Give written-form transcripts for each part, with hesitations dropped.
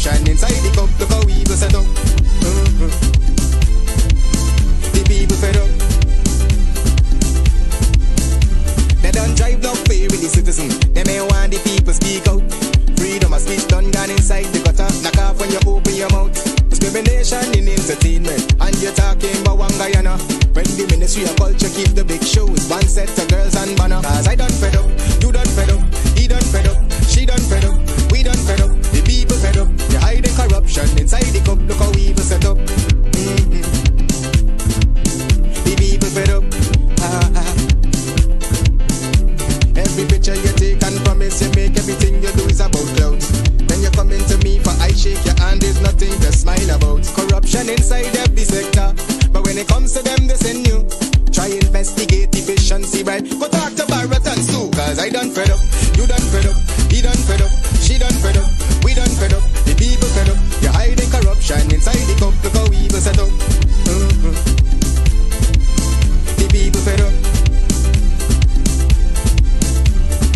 corruption inside the cup. Look how we go set up. The people fed up. They don't drive no fair with the citizen. They may want the people speak out. Freedom of speech done gone inside the gutter. Knock off when you open your mouth. Discrimination in entertainment. And you're talking about one Guyana. When the Ministry of Culture keep the big shows, one set of girls and banner. Cause I done fed up, you done fed up, he done fed up, she done fed up, we done fed up, the people fed up. You're hiding corruption inside the cup. Look how we evil set up. The people fed up. Every picture you take and promise you make, everything you do is about clouds. When you come into me for I shake your hand, there's nothing to smile about. Corruption inside every sector, but when it comes to them they send you. Try investigate efficiency, right? Go talk to Baratans too. Cause I done fed up, you done fed up, he done fed up, she done fed up, we done fed up, the people fed up. You're hiding corruption inside the cup. Look how we evil set up. The people fed up.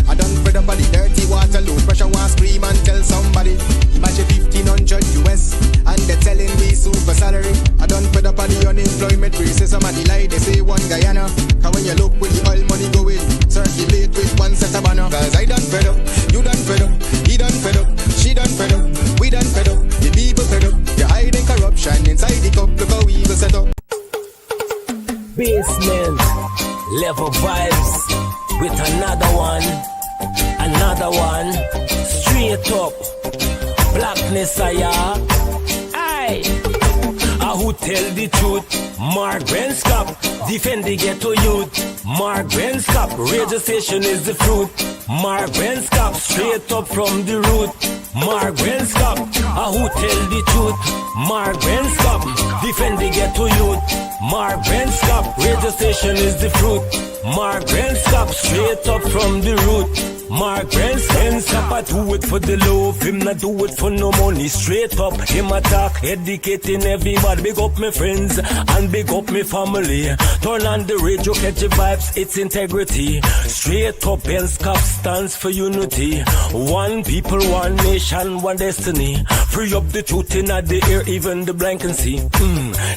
I done fed up on the dirty water, low pressure, want scream and tell somebody. Imagine 1500 US and they're telling me super salary. I done fed up on the unemployment racism and the lie they say one Guyana. Cause when you look with the oil money going, circulate with one set of banner. Cause I done fed up, you done fed up, he done fed up, she done fed up, we done fed up, the people fed up. You're hiding corruption inside the cup. Look how we evil set up. Basement level vibes with another one. Straight up blackness aye. Who tell the truth? Mark Benskop, defend the ghetto youth. Mark Benskop, radio station is the fruit. Mark Benskop, straight up from the root. Mark Benskop, who tell the truth? Mark Benskop, defend the ghetto youth. Mark Benskop, radio station is the fruit. Mark Benskop, straight up from the root. Mark Benskop, I do it for the love, him not do it for no money. Straight up, him attack, educating everybody. Big up my friends and big up my family. Turn on the radio, catch the vibes, it's integrity. Straight up, Benskop stands for unity. One people, one nation, one destiny. Free up the truth in the air, even the blind can see.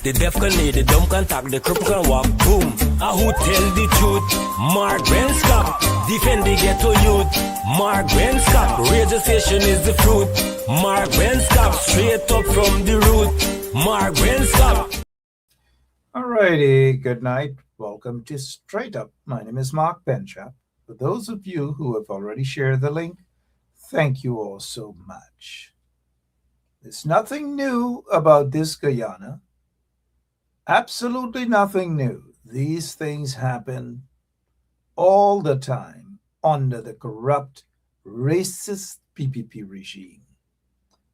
The deaf can hear, the dumb can talk, the cripple can walk. Boom. Who tell the truth? Mark Benskop, defend the ghetto youth. Mark Benskop, radio station is the fruit. Mark Benskop, straight up from the root. Mark Benskop. Alrighty, good night. Welcome to Straight Up. My name is Mark Benchap. For those of you who have already shared the link, thank you all so much. There's nothing new about this Guyana. Absolutely nothing new. These things happen all the time under the corrupt, racist PPP regime.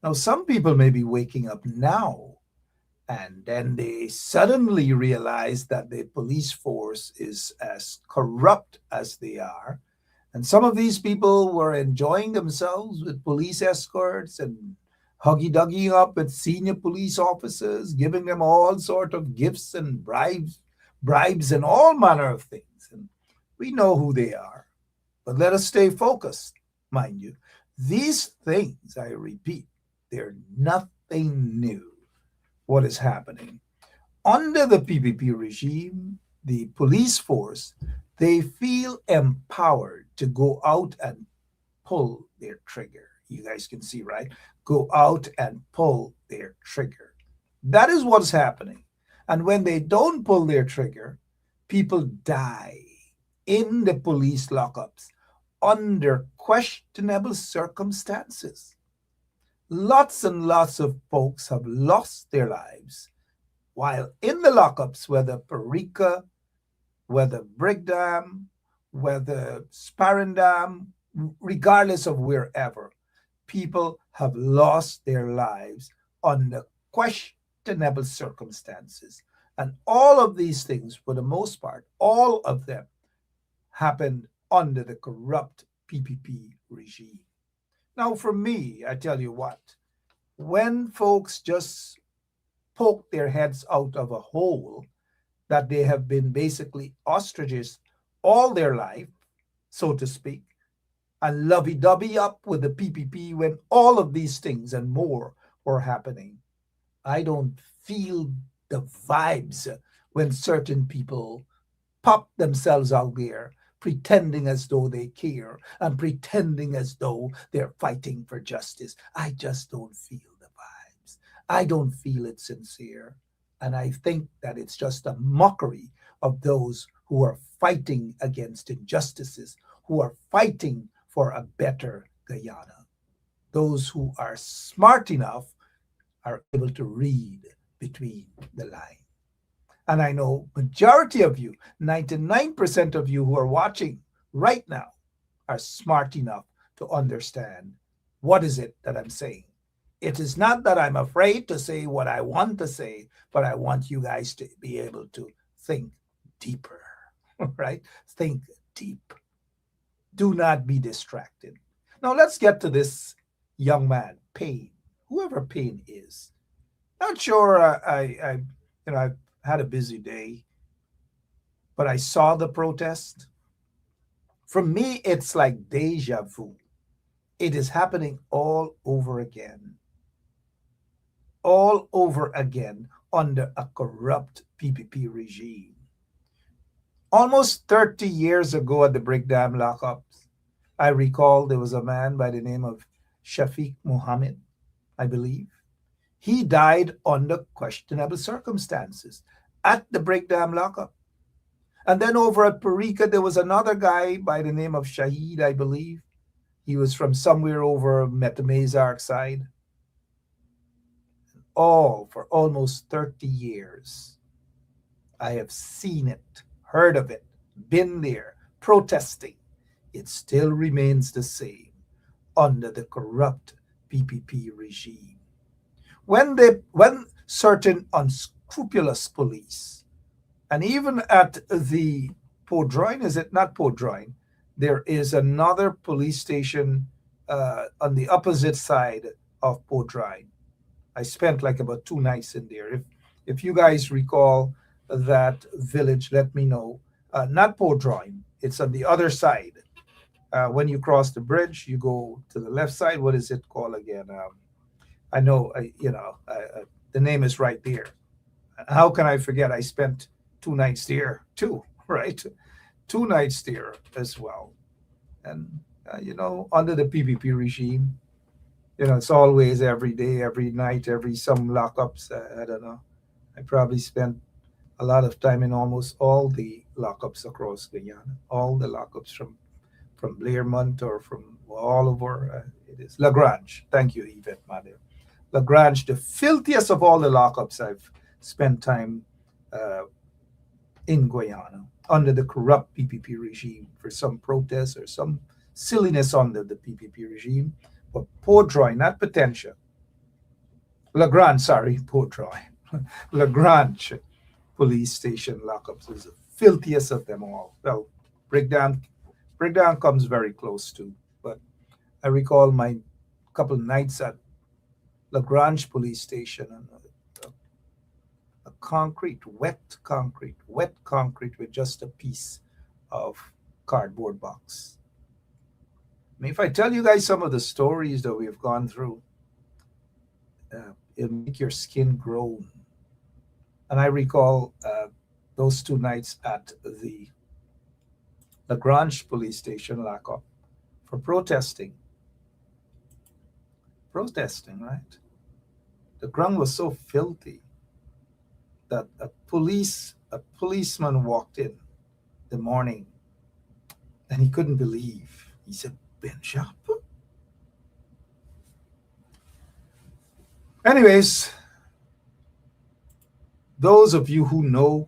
Now, some people may be waking up now, and then they suddenly realize that the police force is as corrupt as they are. And some of these people were enjoying themselves with police escorts and huggy-duggy up with senior police officers, giving them all sort of gifts and bribes and all manner of things. And we know who they are. But let us stay focused, mind you. These things, I repeat, they're nothing new. What is happening? Under the PPP regime, the police force, they feel empowered to go out and pull their trigger. You guys can see, right? Go out and pull their trigger. That is what's happening. And when they don't pull their trigger, people die in the police lockups under questionable circumstances. Lots and lots of folks have lost their lives while in the lockups, whether Parika, whether Brigham, whether Sparendam, regardless of wherever, people have lost their lives under questionable circumstances. And all of these things, for the most part, all of them happened under the corrupt PPP regime. Now, for me, I tell you what, when folks just poke their heads out of a hole that they have been basically ostriches all their life, so to speak, and lovey-dovey up with the PPP when all of these things and more or happening. I don't feel the vibes when certain people pop themselves out there pretending as though they care and pretending as though they're fighting for justice. I just don't feel the vibes. I don't feel it sincere. And I think that it's just a mockery of those who are fighting against injustices, who are fighting for a better Guyana. Those who are smart enough are able to read between the lines. And I know majority of you, 99% of you who are watching right now are smart enough to understand what is it that I'm saying. It is not that I'm afraid to say what I want to say, but I want you guys to be able to think deeper, right? Think deep. Do not be distracted. Now let's get to this young man, Payne, whoever Payne is. Not sure. I've had a busy day, but I saw the protest. For me, it's like deja vu. It is happening all over again under a corrupt PPP regime. Almost 30 years ago at the Brick Dam lockups, I recall there was a man by the name of Shafiq Muhammad, I believe. He died under questionable circumstances at the Brick Dam lockup. And then over at Parika, there was another guy by the name of Shahid, I believe. He was from somewhere over Metamazark side. All for almost 30 years. I have seen it, heard of it, been there, protesting. It still remains the same under the corrupt PPP regime. When certain unscrupulous police, and even at the Podroin, is it not Podroin? There is another police station on the opposite side of Podroin. I spent like about 2 nights in there. If you guys recall that village, let me know. Not Podroin, it's on the other side. When you cross the bridge, you go to the left side. What is it called again? I know, the name is right there. How can I forget? I spent 2 nights there too, right? 2 nights there as well. And, under the PPP regime, it's always every day, every night, every some lockups. I don't know. I probably spent a lot of time in almost all the lockups across Guyana, all the lockups from Blairmont or from all over. It is Lagrange. Thank you, Yvette Madeo. Lagrange, the filthiest of all the lockups I've spent time in Guyana under the corrupt PPP regime for some protest or some silliness under the PPP regime. But Podroy, not Potentia. Lagrange, sorry, Podroy. Lagrange police station lockups is the filthiest of them all. Well, Breakdown comes very close to, but I recall my couple nights at Lagrange police station and a wet concrete with just a piece of cardboard box. I mean, if I tell you guys some of the stories that we've gone through, it'll make your skin groan. And I recall those 2 nights at the Lagrange police station lockup for protesting. Right? The ground was so filthy that a policeman walked in the morning and he couldn't believe. He said, "Ben Sharp?" Anyways, those of you who know.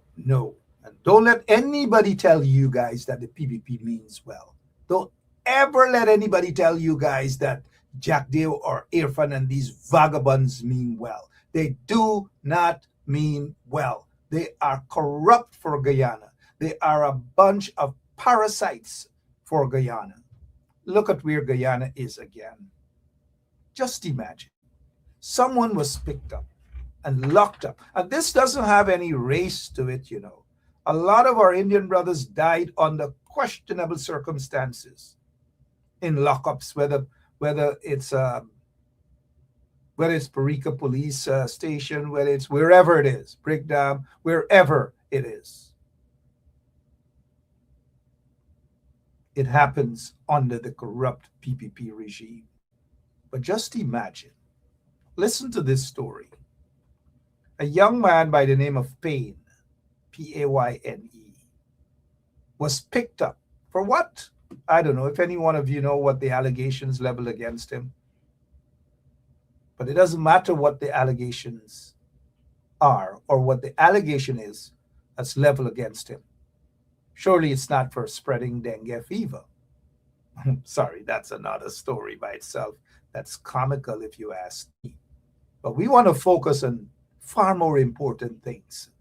And don't let anybody tell you guys that the PPP means well. Don't ever let anybody tell you guys that Jack Dale or Irfan and these vagabonds mean well. They do not mean well. They are corrupt for Guyana. They are a bunch of parasites for Guyana. Look at where Guyana is again. Just imagine. Someone was picked up and locked up. And this doesn't have any race to it, A lot of our Indian brothers died under questionable circumstances in lockups, whether it's whether it's Parika Police Station, whether it's wherever it is, Brickdam, wherever it is. It happens under the corrupt PPP regime. But just imagine, listen to this story. A young man by the name of Payne, Payne, was picked up for what? I don't know if any one of you know what the allegations leveled against him. But it doesn't matter what the allegations are or what the allegation is that's leveled against him. Surely it's not for spreading dengue fever. Sorry, that's another story by itself. That's comical if you ask me. But we want to focus on far more important things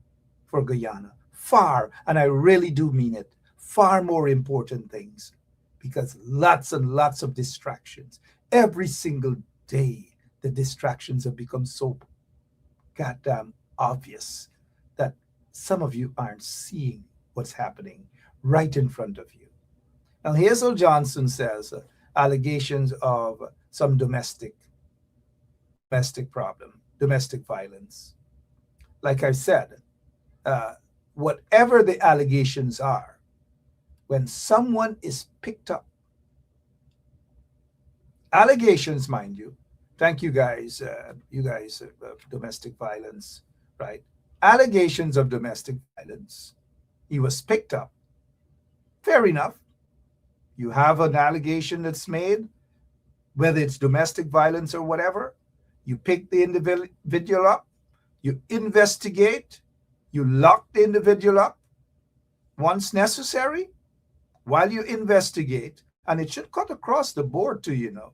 for Guyana. Far, and I really do mean it, far more important things. Because lots and lots of distractions. Every single day, the distractions have become so goddamn obvious that some of you aren't seeing what's happening right in front of you. Now, Hazel Johnson says allegations of some domestic problem, domestic violence. Like I said, whatever the allegations are, when someone is picked up, allegations, mind you, thank you guys, domestic violence, right? Allegations of domestic violence. He was picked up. Fair enough. You have an allegation that's made, whether it's domestic violence or whatever, you pick the individual up, you investigate, you lock the individual up once necessary while you investigate, and it should cut across the board too,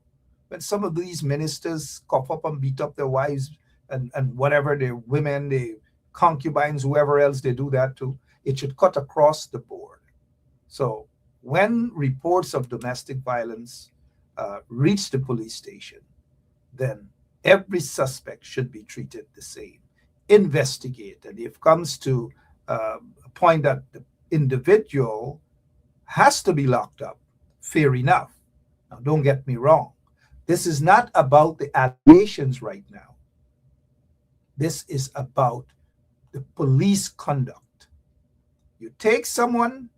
when some of these ministers cough up and beat up their wives and whatever, their women, their concubines, whoever else they do that to, it should cut across the board. So when reports of domestic violence reach the police station, then every suspect should be treated the same. Investigate. And if it comes to a point that the individual has to be locked up, fair enough. Now, don't get me wrong. This is not about the allegations right now. This is about the police conduct. You take someone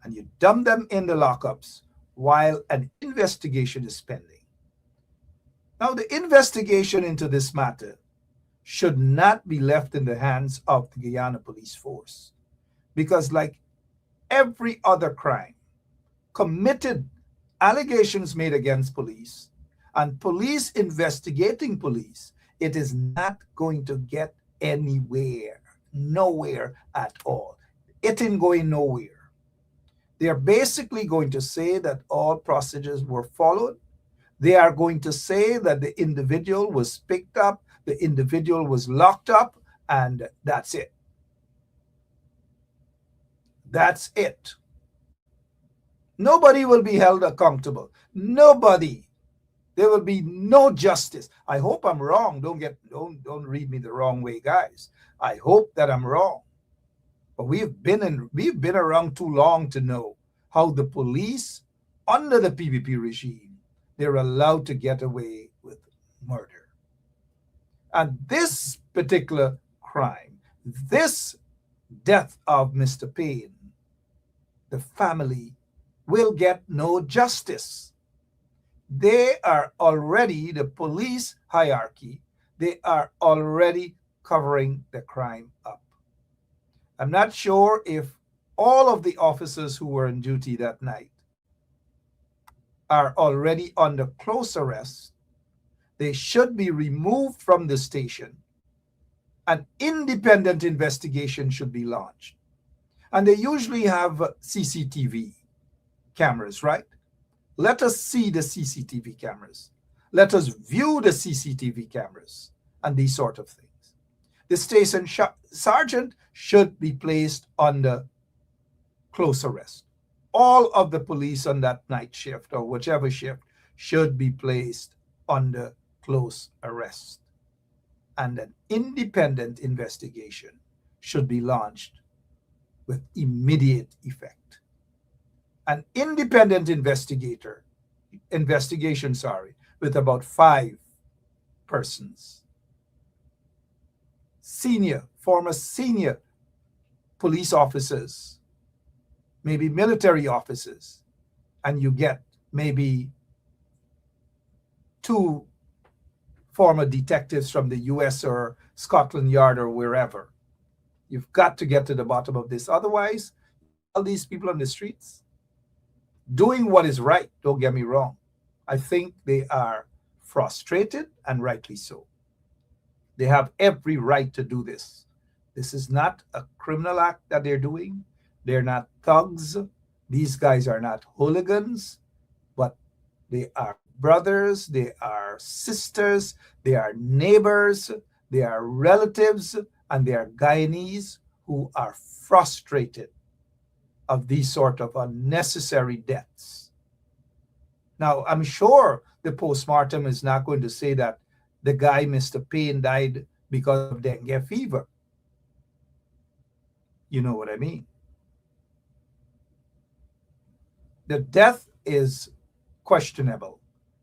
and you dump them in the lockups while an investigation is pending. Now, the investigation into this matter should not be left in the hands of the Guyana Police Force, because like every other crime, committed allegations made against police and police investigating police, it is not going to get anywhere, nowhere at all. It ain't going nowhere. They are basically going to say that all procedures were followed. They are going to say that the individual was picked up, the individual was locked up, and that's it. That's it. Nobody will be held accountable. Nobody. There will be no justice. I hope I'm wrong. Don't read me the wrong way, guys. I hope that I'm wrong. But we've been around too long to know how the police under the PPP regime, they're allowed to get away with murder. And this particular crime, this death of Mr. Payne, the family will get no justice. They are already, the police hierarchy, they are already covering the crime up. I'm not sure if all of the officers who were on duty that night are already under close arrest. They should be removed from the station. An independent investigation should be launched. And they usually have CCTV cameras, right? Let us see the CCTV cameras. Let us view the CCTV cameras and these sort of things. The station sergeant should be placed under close arrest. All of the police on that night shift or whichever shift should be placed under close arrest. And an independent investigation should be launched with immediate effect. An independent investigation with about 5 persons, former senior police officers, maybe military officers, and you get maybe 2 former detectives from the US or Scotland Yard or wherever. You've got to get to the bottom of this. Otherwise, all these people on the streets doing what is right, don't get me wrong. I think they are frustrated, and rightly so. They have every right to do this. This is not a criminal act that they're doing. They're not thugs. These guys are not hooligans, but they are brothers, they are sisters, they are neighbors, they are relatives, and they are Guyanese who are frustrated of these sort of unnecessary deaths. Now, I'm sure the postmortem is not going to say that the guy, Mr. Payne, died because of dengue fever. You know what I mean? The death is questionable,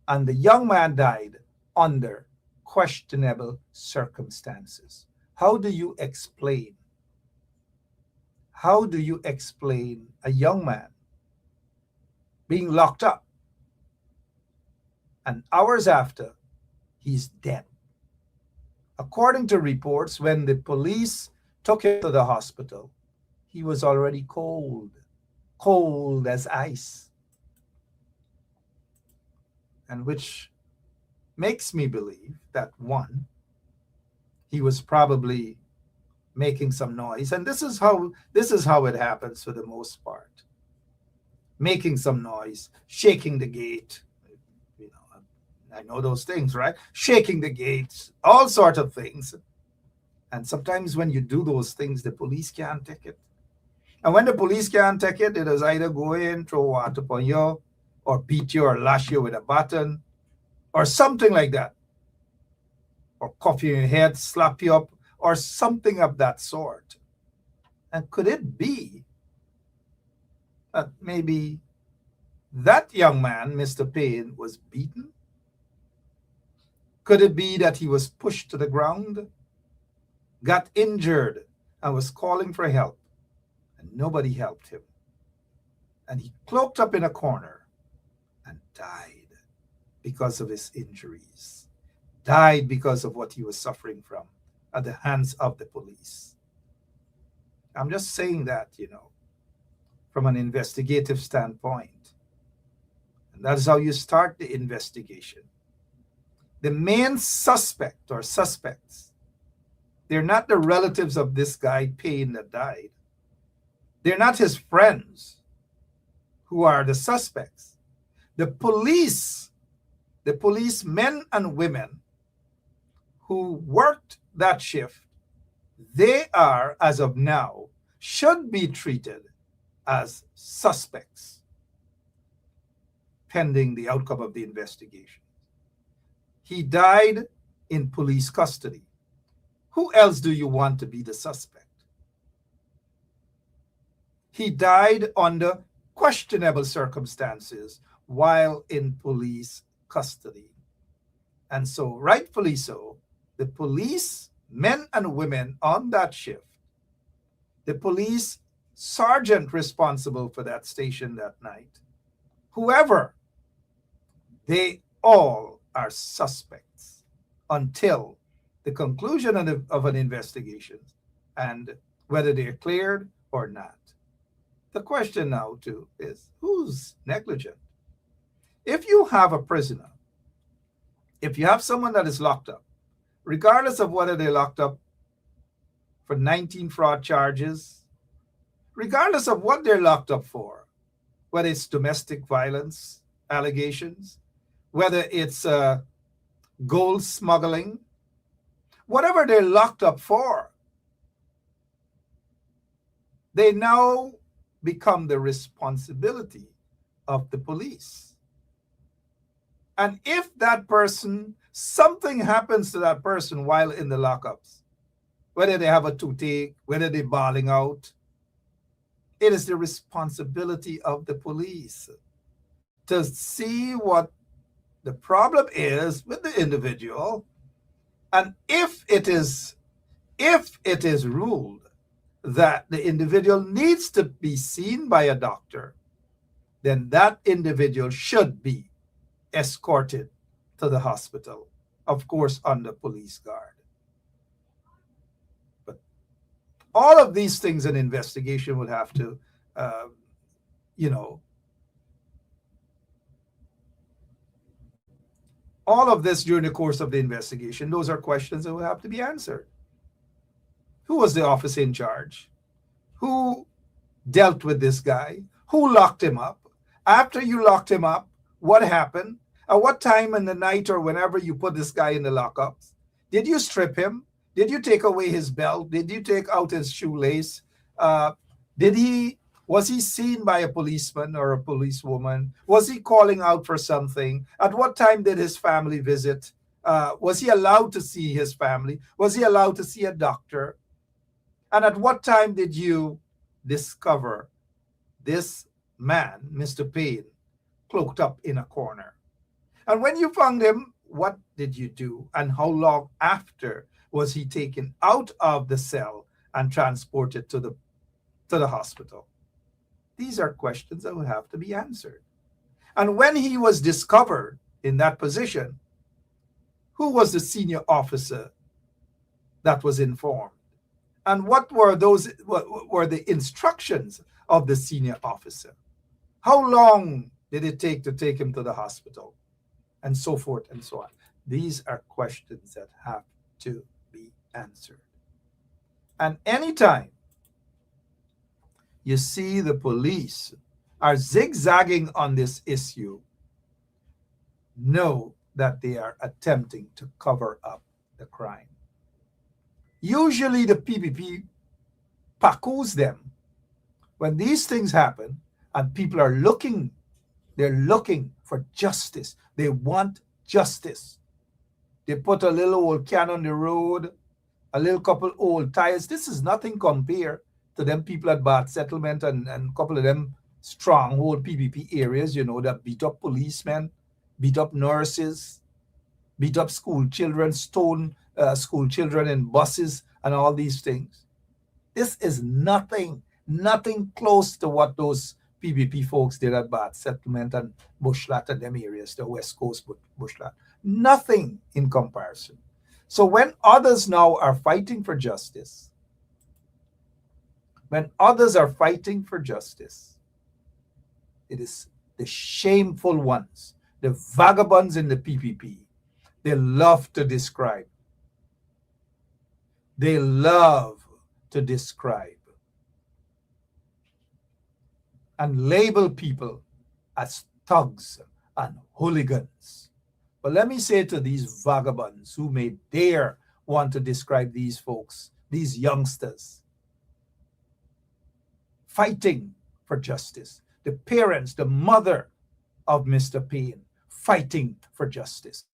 and the young man died under questionable circumstances. How do you explain a young man being locked up and hours after he's dead? According to reports, when the police took him to the hospital, he was already cold as ice. And which makes me believe that, one, he was probably making some noise, and this is how it happens for the most part. Making some noise, shaking the gate, you know, I know those things, right? Shaking the gates, all sorts of things. And sometimes when you do those things, the police can't take it. And when the police can't take it, it is either go in, throw water upon you, or beat you, or lash you with a baton, or something like that. Or cuff you in your head, slap you up, or something of that sort. And could it be that maybe that young man, Mr. Payne, was beaten? Could it be that he was pushed to the ground, got injured, and was calling for help, and nobody helped him? And he cloaked up in a corner and died because of his injuries, died because of what he was suffering from at the hands of the police. I'm just saying that, from an investigative standpoint. And that is how you start the investigation. The main suspect or suspects, they're not the relatives of this guy, Payne, that died. They're not his friends who are the suspects. The police men and women who worked that shift, they are, as of now, should be treated as suspects pending the outcome of the investigation. He died in police custody. Who else do you want to be the suspect? He died under questionable circumstances while in police custody. And so, rightfully so, the police men and women on that shift, the police sergeant responsible for that station that night, whoever, they all are suspects until the conclusion of an investigation and whether they're cleared or not. The question now, too, is who's negligent? If you have a prisoner, if you have someone that is locked up, regardless of whether they're locked up for 19 fraud charges, regardless of what they're locked up for, whether it's domestic violence allegations, whether it's gold smuggling, whatever they're locked up for, they now become the responsibility of the police. And if that person, something happens to that person while in the lockups, whether they have a toothache, whether they're bawling out, it is the responsibility of the police to see what the problem is with the individual And if it is ruled that the individual needs to be seen by a doctor, then that individual should be escorted to the hospital, of course, under police guard. But all of these things, an investigation would have to, you know, all of this during the course of the investigation, those are questions that will have to be answered. Who was the officer in charge? Who dealt with this guy? Who locked him up? After you locked him up, what happened? At what time in the night or whenever you put this guy in the lockups? Did you strip him? Did you take away his belt? Did you take out his shoelace? Was he seen by a policeman or a policewoman? Was he calling out for something? At what time did his family visit? Was he allowed to see his family? Was he allowed to see a doctor? And at what time did you discover this man, Mr. Payne, cloaked up in a corner? And when you found him, what did you do? And how long after was he taken out of the cell and transported to the hospital? These are questions that will have to be answered. And when he was discovered in that position, who was the senior officer that was informed? And what were the instructions of the senior officer? How long did it take to take him to the hospital? And so forth and so on. These are questions that have to be answered. And anytime you see the police are zigzagging on this issue, know that they are attempting to cover up the crime. Usually the PPP packoos them when these things happen and people are looking, they're looking for justice. They want justice. They put a little old can on the road, a little couple old tires. This is nothing compared to them people at Bath Settlement and a couple of them stronghold PPP areas, that beat up policemen, beat up nurses, beat up school children, stone school children in buses and all these things. This is nothing close to what those PPP folks did at Bath Settlement and Bushlat and them areas, the West Coast Bushlat. Nothing in comparison. So when others now are fighting for justice, it is the shameful ones, the vagabonds in the PPP. They love to describe. And label people as thugs and hooligans. But let me say to these vagabonds who may dare want to describe these folks, these youngsters, fighting for justice, the parents, the mother of Mr. Payne, fighting for justice.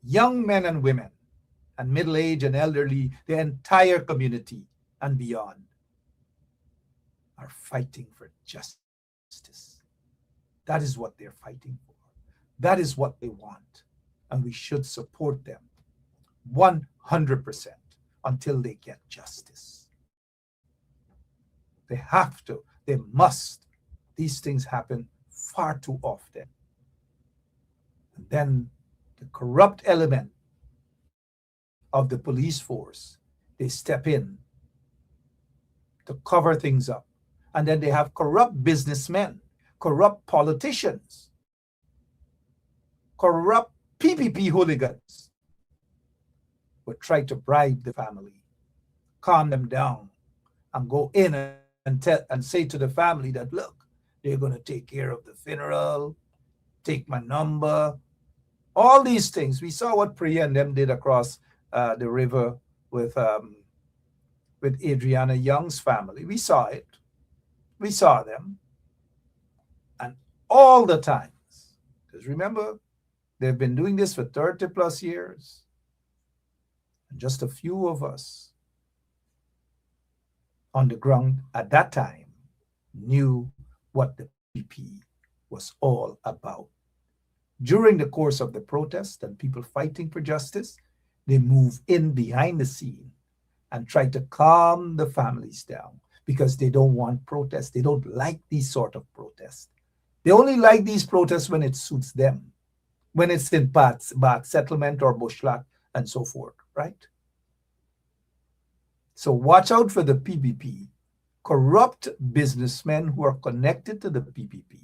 Young men and women, and middle-aged and elderly, the entire community and beyond are fighting for justice. That is what they're fighting for. That is what they want. And we should support them 100% until they get justice. They have to. They must. These things happen far too often. And then the corrupt element of the police force, they step in to cover things up. And then they have corrupt businessmen, corrupt politicians, corrupt PPP hooligans who try to bribe the family, calm them down, and go in and say to the family that, look, they're going to take care of the funeral, take my number, all these things. We saw what Priya and them did across the river with Adriana Young's family. We saw it. We saw them. And all the times, Because remember, they've been doing this for 30 plus years. And just a few of us on the ground at that time knew what the PPP was all about. During the course of the protest and people fighting for justice, they move in behind the scene and try to calm the families down because they don't want protests. They don't like these sort of protests. They only like these protests when it suits them, when it's in Bath settlement or Bushlat and so forth, right? So watch out for the PPP, corrupt businessmen who are connected to the PPP,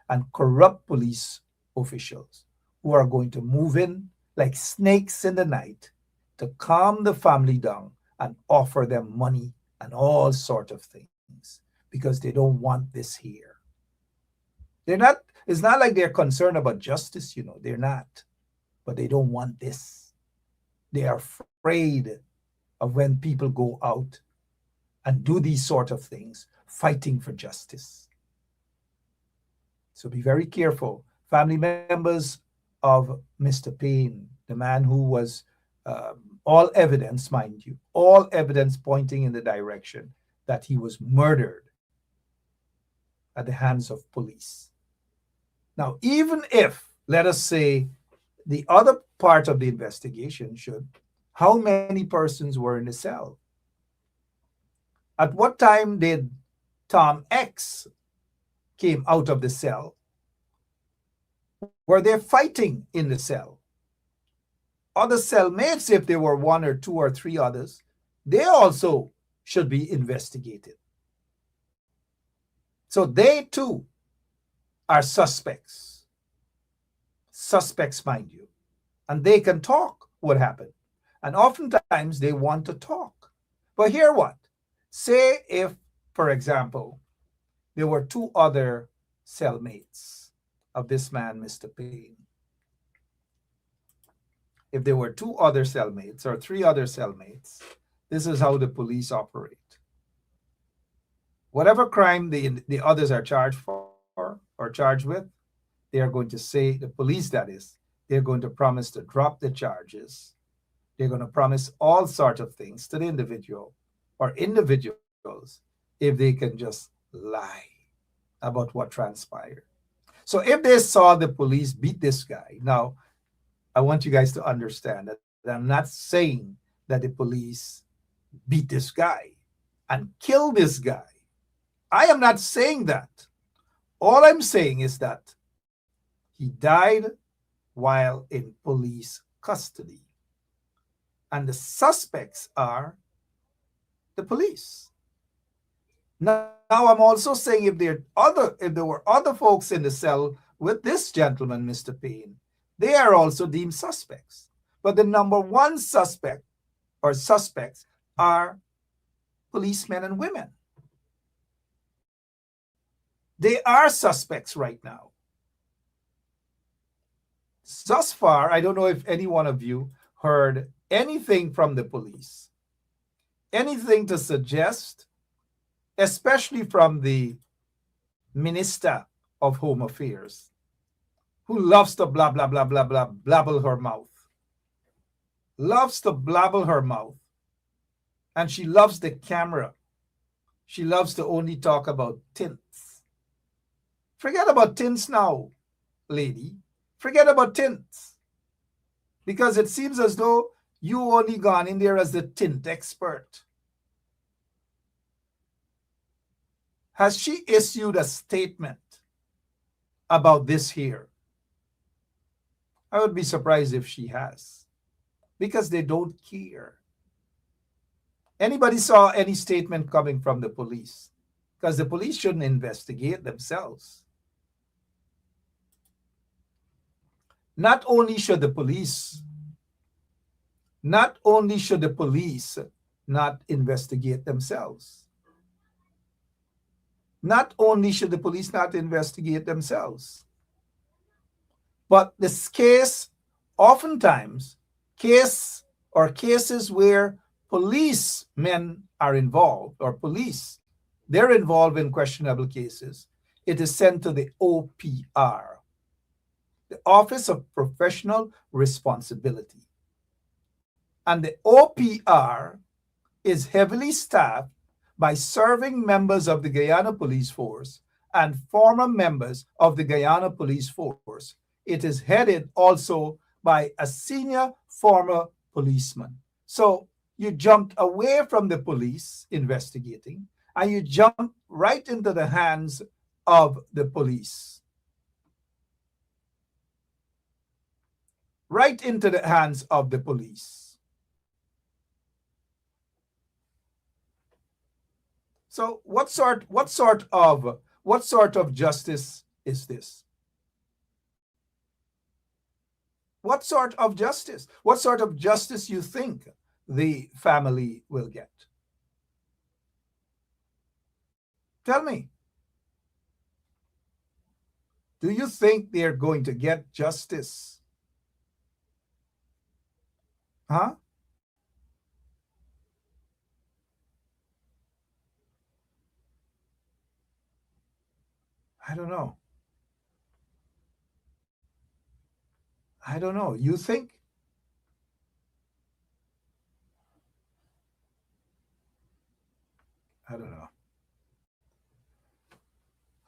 and corrupt police officials who are going to move in like snakes in the night to calm the family down and offer them money and all sort of things because they don't want this here. They're not, it's not like they're concerned about justice, you know, they're not, but they don't want this. They are afraid of when people go out and do these sort of things, fighting for justice. So be very careful. Family members of Mr. Payne, the man who was all evidence, mind you, all evidence pointing in the direction that he was murdered at the hands of police. Now, even if, let us say, the other part of the investigation should, how many persons were in the cell? At what time did Tom X came out of the cell? Were they fighting in the cell? Other cellmates, if there were one or two or three others, they also should be investigated. So they too are suspects. Suspects, mind you. And they can talk what happened. And oftentimes they want to talk. But hear what? Say if, for example, there were two other cellmates of this man, Mr. Payne. If there were two other cellmates or three other cellmates, this is how the police operate. Whatever crime the others are charged for or charged with, they are going to say, the police that is, they're going to promise to drop the charges. They're going to promise all sorts of things to the individual or individuals if they can just lie about what transpired. So if they saw the police beat this guy, now I want you guys to understand that I'm not saying that the police beat this guy and killed this guy. I am not saying that. All I'm saying is that he died while in police custody. And the suspects are the police. Now I'm also saying if there were other folks in the cell with this gentleman, Mr. Payne, they are also deemed suspects. But the number one suspect or suspects are policemen and women. They are suspects right now. Thus far, I don't know if any one of you heard anything from the police, anything to suggest, especially from the Minister of Home Affairs, who loves to blah, blah, blah, blah, blah, blabble her mouth. Loves to blabble her mouth. And she loves the camera. She loves to only talk about tints. Forget about tints now, lady. Forget about tints. Because it seems as though you only gone in there as the tint expert. Has she issued a statement about this here? I would be surprised if she has, because they don't care. Anybody saw any statement coming from the police? Because the police shouldn't investigate themselves. Not only should the police not investigate themselves. Not only should the police not investigate themselves, but this case, oftentimes, cases where policemen are involved, or they're involved in questionable cases, it is sent to the OPR, the Office of Professional Responsibility. And the OPR is heavily staffed by serving members of the Guyana Police Force and former members of the Guyana Police Force. It is headed also by a senior former policeman. So you jumped away from the police investigating and you jumped right into the hands of the police. Right into the hands of the police. So what sort of justice is this? What sort of justice? What sort of justice you think the family will get? Tell me. Do you think they're going to get justice? Huh? I don't know. I don't know. You think? I don't know.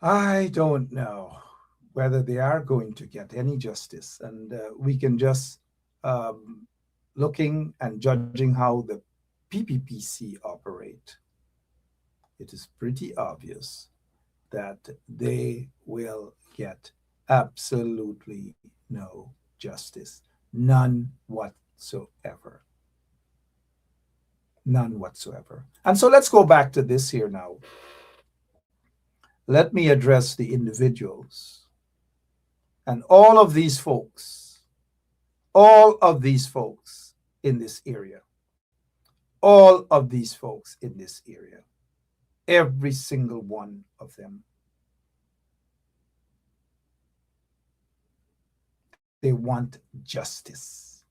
I don't know whether they are going to get any justice. And we can just looking and judging how the PPPC operate, it is pretty obvious that they will get absolutely no justice. None whatsoever. None whatsoever. And so let's go back to this here now. Let me address the individuals and all of these folks in this area, all of these folks in this area, every single one of them. They want justice.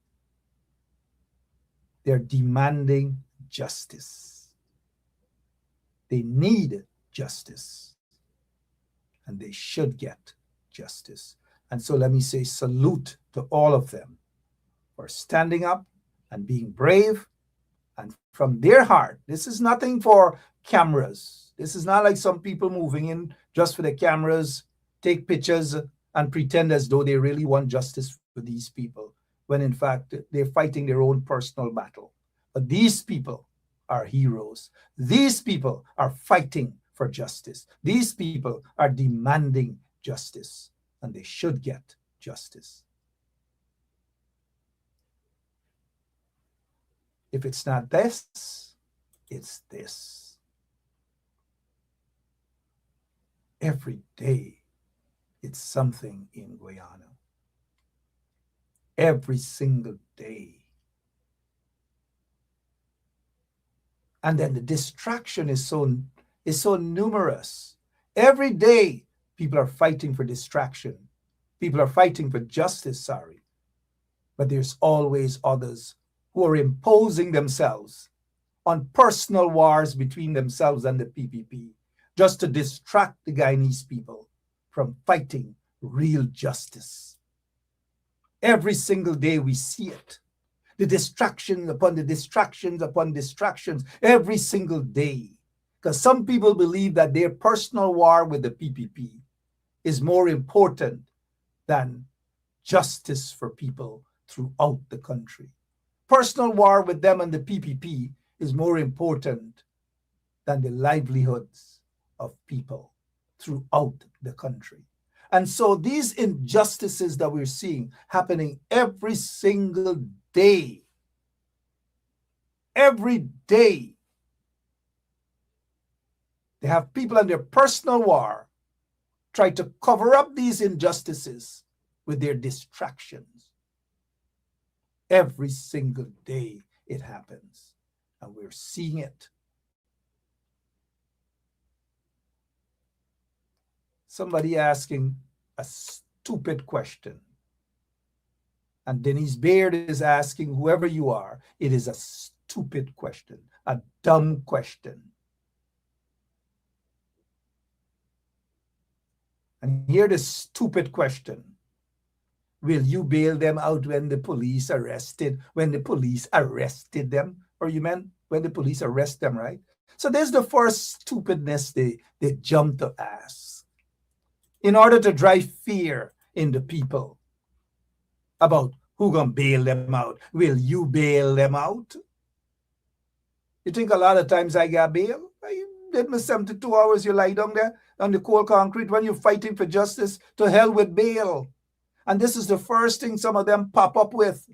They're demanding justice. They need justice. And they should get justice. And so let me say salute to all of them for standing up and being brave. And from their heart, this is nothing for cameras. This is not like some people moving in just for the cameras, take pictures and pretend as though they really want justice for these people, when in fact they're fighting their own personal battle. But these people are heroes. These people are fighting for justice. These people are demanding justice, and they should get justice. If it's not this, it's this. Every day, it's something in Guyana. Every single day. And then the distraction is so numerous. Every day, people are fighting for distraction. People are fighting for justice, sorry. But there's always others who are imposing themselves on personal wars between themselves and the PPP, just to distract the Guyanese people from fighting real justice. Every single day we see it. The distraction upon the distractions upon distractions every single day. Because some people believe that their personal war with the PPP is more important than justice for people throughout the country. Personal war with them and the PPP is more important than the livelihoods of people throughout the country. And so these injustices that we're seeing happening every single day, every day, they have people in their personal war try to cover up these injustices with their distractions. Every single day it happens, and we're seeing it. Somebody asking a stupid question. And Denise Baird is asking, whoever you are, it is a stupid question, a dumb question. And here the stupid question. will you bail them out when the police arrested them? Or you meant when the police arrest them, right? So there's the first stupidness they jump to ask in order to drive fear in the people about who gonna bail them out. Will you bail them out? You think a lot of times I got bail? I did my 72 hours, you lie down there on the cold concrete when you're fighting for justice. To hell with bail. And this is the first thing some of them pop up with.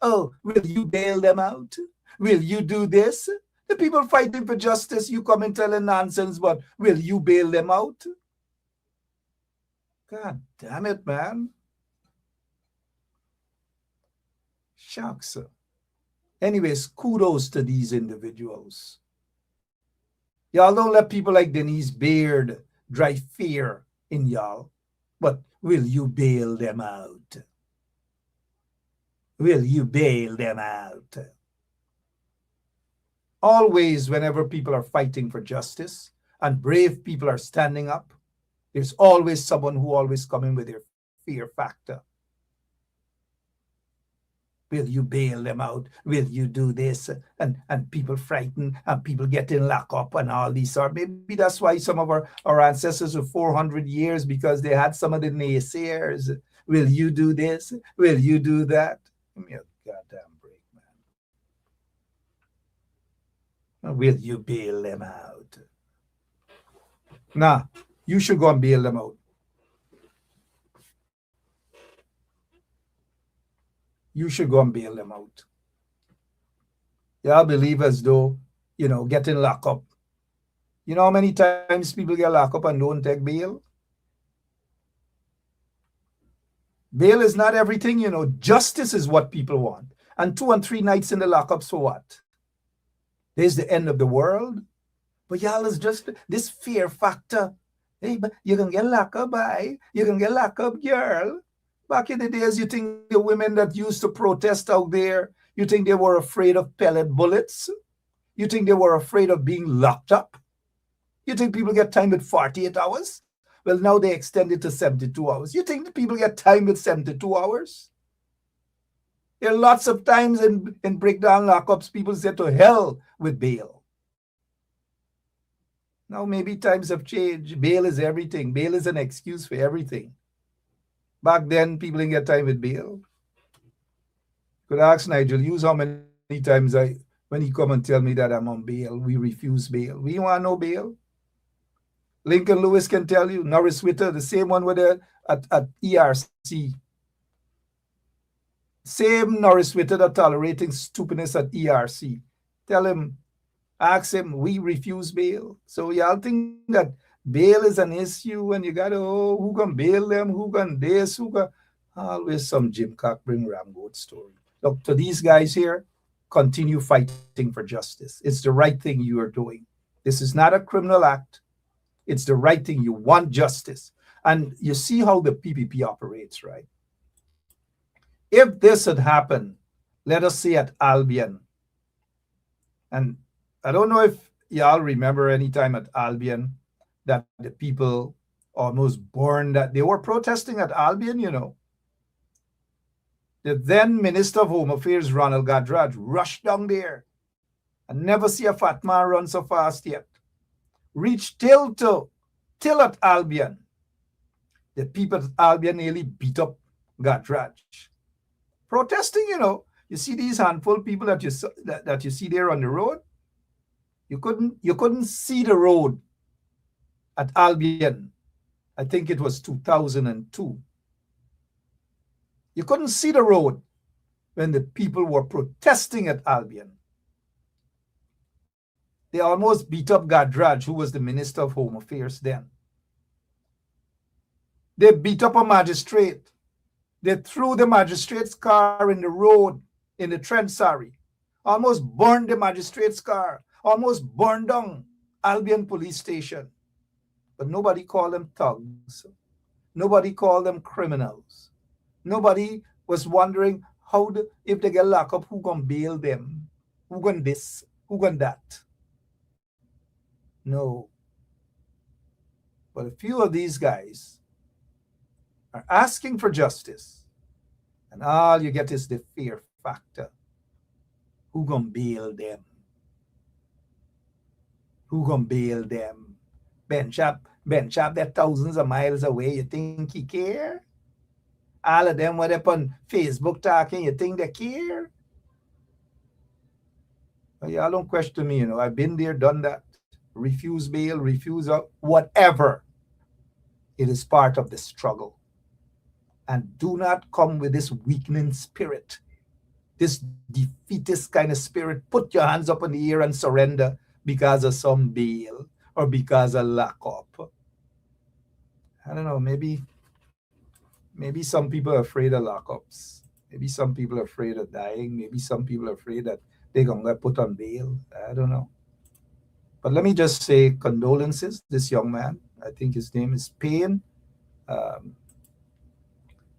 Oh, will you bail them out? Will you do this? The people fighting for justice, you come and telling nonsense, but will you bail them out? God damn it, man. Shucks. Anyways, kudos to these individuals. Y'all don't let people like Denise Beard drive fear in y'all. But will you bail them out? Will you bail them out? Always, whenever people are fighting for justice and brave people are standing up, there's always someone who always come in with their fear factor. Will you bail them out? Will you do this? And people frightened and people getting locked up and all these are. Maybe that's why some of our ancestors were 400 years, because they had some of the naysayers. Will you do this? Will you do that? Give me a goddamn break, man. Will you bail them out? Nah, you should go and bail them out. You should go and bail them out. Y'all believe as though, getting locked up. You know how many times people get locked up and don't take bail? Bail is not everything, Justice is what people want. And 2 and 3 nights in the lockups for what? There's the end of the world. But y'all is just this fear factor. Hey, but you can get locked up, boy. You can get locked up, girl. Back in the days, you think the women that used to protest out there, you think they were afraid of pellet bullets? You think they were afraid of being locked up? You think people get time with 48 hours? Well, now they extend it to 72 hours. You think the people get time with 72 hours? There are lots of times in breakdown lockups, people say to hell with bail. Now maybe times have changed. Bail is everything. Bail is an excuse for everything. Back then, people didn't get time with bail. Could ask Nigel Hughes how many times when he come and tell me that I'm on bail, we refuse bail. We want no bail. Lincoln Lewis can tell you. Norris Witter, the same one with at ERC. Same Norris Witter that tolerating stupidness at ERC. Tell him, ask him, we refuse bail. So y'all think that bail is an issue and you got to, who can bail them, who can this, who can... Always some Jim Cock bring Ram Goat story. Look, to these guys here, continue fighting for justice. It's the right thing you are doing. This is not a criminal act. It's the right thing. You want justice. And you see how the PPP operates, right? If this had happened, let us say at Albion, and I don't know if y'all remember any time at Albion that the people almost burned that. They were protesting at Albion, The then Minister of Home Affairs, Ronald Gadraj, rushed down there. And never see a fat man run so fast yet. Reached till at Albion. The people at Albion nearly beat up Gadraj. Protesting, You see these handful of people that you see there on the road? You couldn't see the road at Albion. I think it was 2002. You couldn't see the road when the people were protesting at Albion. They almost beat up Gadraj, who was the Minister of Home Affairs then. They beat up a magistrate. They threw the magistrate's car in the road, in the Trent-Sari. Almost burned the magistrate's car. Almost burned down Albion police station. But nobody called them thugs. Nobody called them criminals. Nobody was wondering if they get locked up, who gonna bail them? Who gonna this? Who gonna that? No. But a few of these guys are asking for justice. And all you get is the fear factor. Who gonna bail them? Who gonna bail them? Ben Chap, they're thousands of miles away. You think he care? All of them were up on Facebook talking. You think they care? Well, y'all don't question me. I've been there, done that. Refuse bail, refuse whatever. It is part of the struggle. And do not come with this weakening spirit, this defeatist kind of spirit. Put your hands up in the air and surrender because of some bail or because of lockup. I don't know, maybe some people are afraid of lockups. Maybe some people are afraid of dying. Maybe some people are afraid that they're going to get put on bail. I don't know. But let me just say condolences, this young man. I think his name is Payne.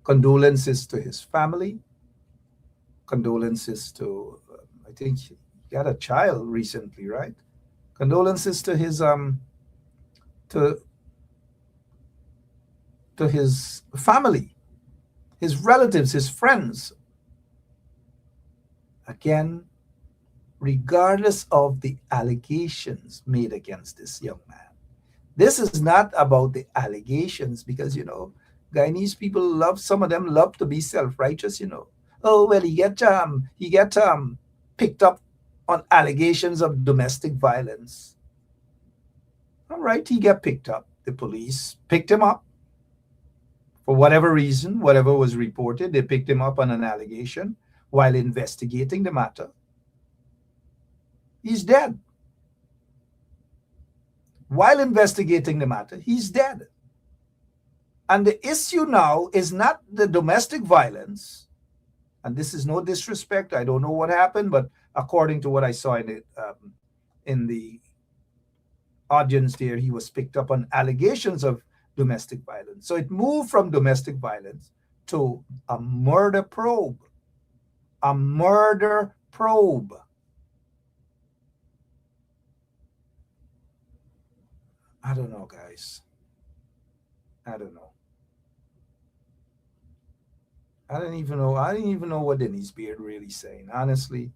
Condolences to his family. Condolences to, I think he had a child recently, right? Condolences to his to his family, his relatives, his friends. Again, regardless of the allegations made against this young man. This is not about the allegations because, Guyanese people some of them love to be self-righteous, Oh, well, he get picked up on allegations of domestic violence. All right, he get picked up. The police picked him up. For whatever reason, whatever was reported, they picked him up on an allegation while investigating the matter. He's dead. While investigating the matter, he's dead. And the issue now is not the domestic violence, and this is no disrespect. I don't know what happened, but according to what I saw in the audience there, he was picked up on allegations of domestic violence. So it moved from domestic violence to a murder probe. A murder probe. I don't know, guys. I don't know. I didn't even know what Denise Beard really saying. Honestly,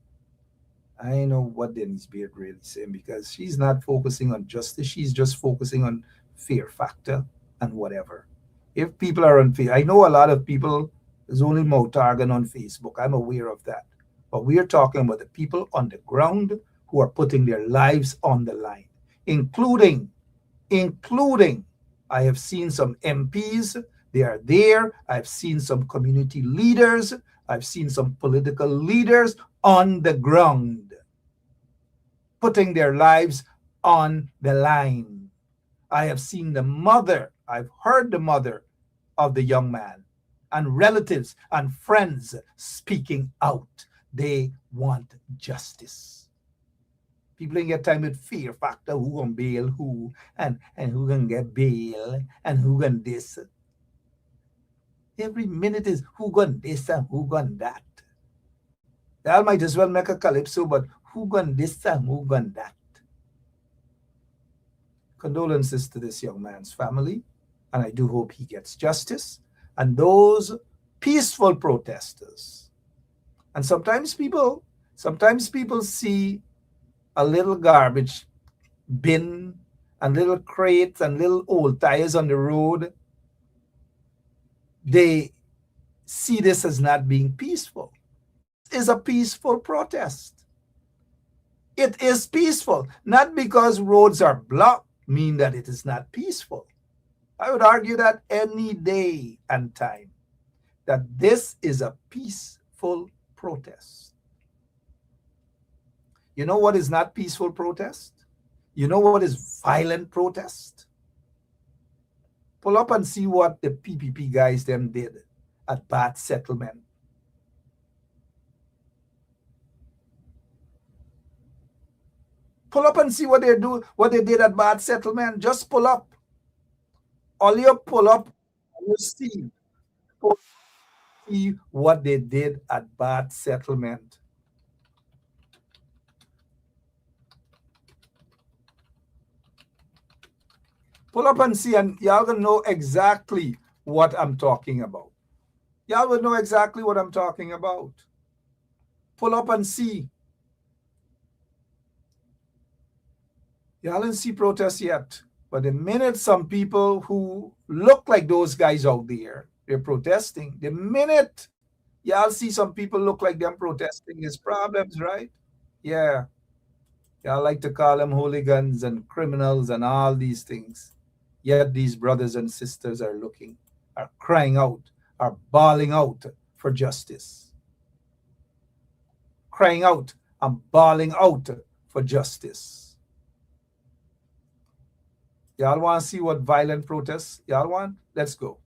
I don't know what Denise Beard really saying because she's not focusing on justice. She's just focusing on fear factor and whatever. If people are on fear, I know a lot of people, there's only Motargan on Facebook. I'm aware of that. But we are talking about the people on the ground who are putting their lives on the line, including, I have seen some MPs, they are there. I've seen some community leaders. I've seen some political leaders on the ground, putting their lives on the line. I have seen the mother, I've heard the mother of the young man and relatives and friends speaking out. They want justice. People ain't get time with fear factor, who gonna bail who, and who gonna get bail, and who gonna this. Every minute is who gonna this and who gonna that. Y'all might as well make a calypso, but who gonna this and who gonna that. Condolences to this young man's family, and I do hope he gets justice. And those peaceful protesters. And sometimes people see a little garbage bin and little crates and little old tires on the road. They see this as not being peaceful. It is a peaceful protest. It is peaceful, not because roads are blocked mean that it is not peaceful. I would argue that any day and time, that this is a peaceful protest. You know what is not peaceful protest? You know what is violent protest? Pull up and see what the PPP guys them did at Bath Settlement. Pull up and see what they did at Bath Settlement. Just pull up. All you pull up, you see what they did at Bath Settlement. Pull up and see, and y'all gonna know exactly what I'm talking about. Y'all will know exactly what I'm talking about. Pull up and see. Y'all didn't see protests yet. But the minute some people who look like those guys out there, they're protesting, the minute y'all see some people look like them protesting, there's problems, right? Yeah. Y'all like to call them hooligans and criminals and all these things. Yet these brothers and sisters are looking, are crying out, are bawling out for justice. Crying out and bawling out for justice. Y'all want to see what violent protests y'all want? Let's go.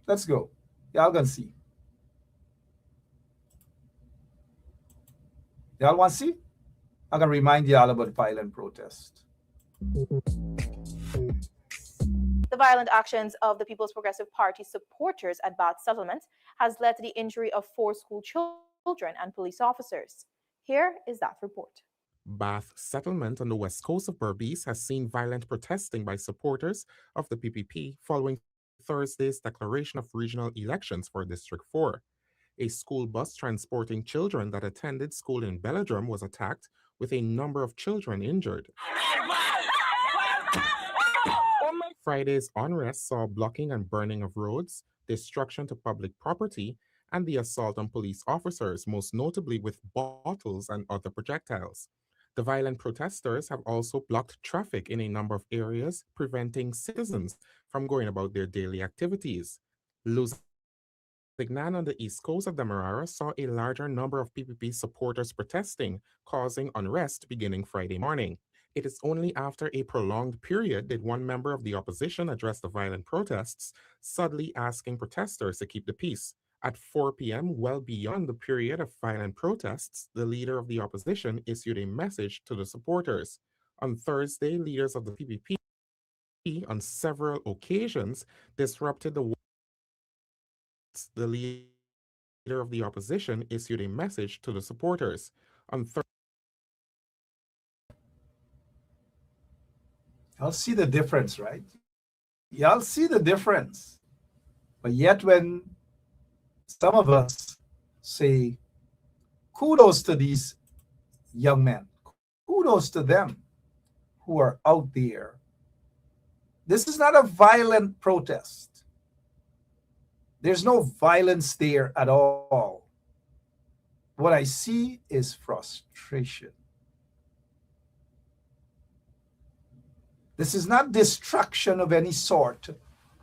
Let's go. Y'all gonna see. Y'all want to see? I'm gonna remind y'all about violent protest. The violent actions of the People's Progressive Party supporters at Bath Settlement has led to the injury of 4 school children and police officers. Here is that report. Bath Settlement on the west coast of Berbice has seen violent protesting by supporters of the PPP following Thursday's declaration of regional elections for District 4. A school bus transporting children that attended school in Belladrum was attacked, with a number of children injured. Friday's unrest saw blocking and burning of roads, destruction to public property, and the assault on police officers, most notably with bottles and other projectiles. The violent protesters have also blocked traffic in a number of areas, preventing citizens from going about their daily activities. Luzignan on the east coast of Demerara saw a larger number of PPP supporters protesting, causing unrest beginning Friday morning. It is only after a prolonged period did one member of the opposition address the violent protests, subtly asking protesters to keep the peace. At 4 p.m., well beyond the period of violent protests, the leader of the opposition issued a message to the supporters. On Thursday, leaders of the PPP on several occasions disrupted the leader of the opposition issued a message to the supporters. On Y'all see the difference, right? Y'all see the difference. But yet when some of us say, kudos to these young men, kudos to them who are out there. This is not a violent protest. There's no violence there at all. What I see is frustration. This is not destruction of any sort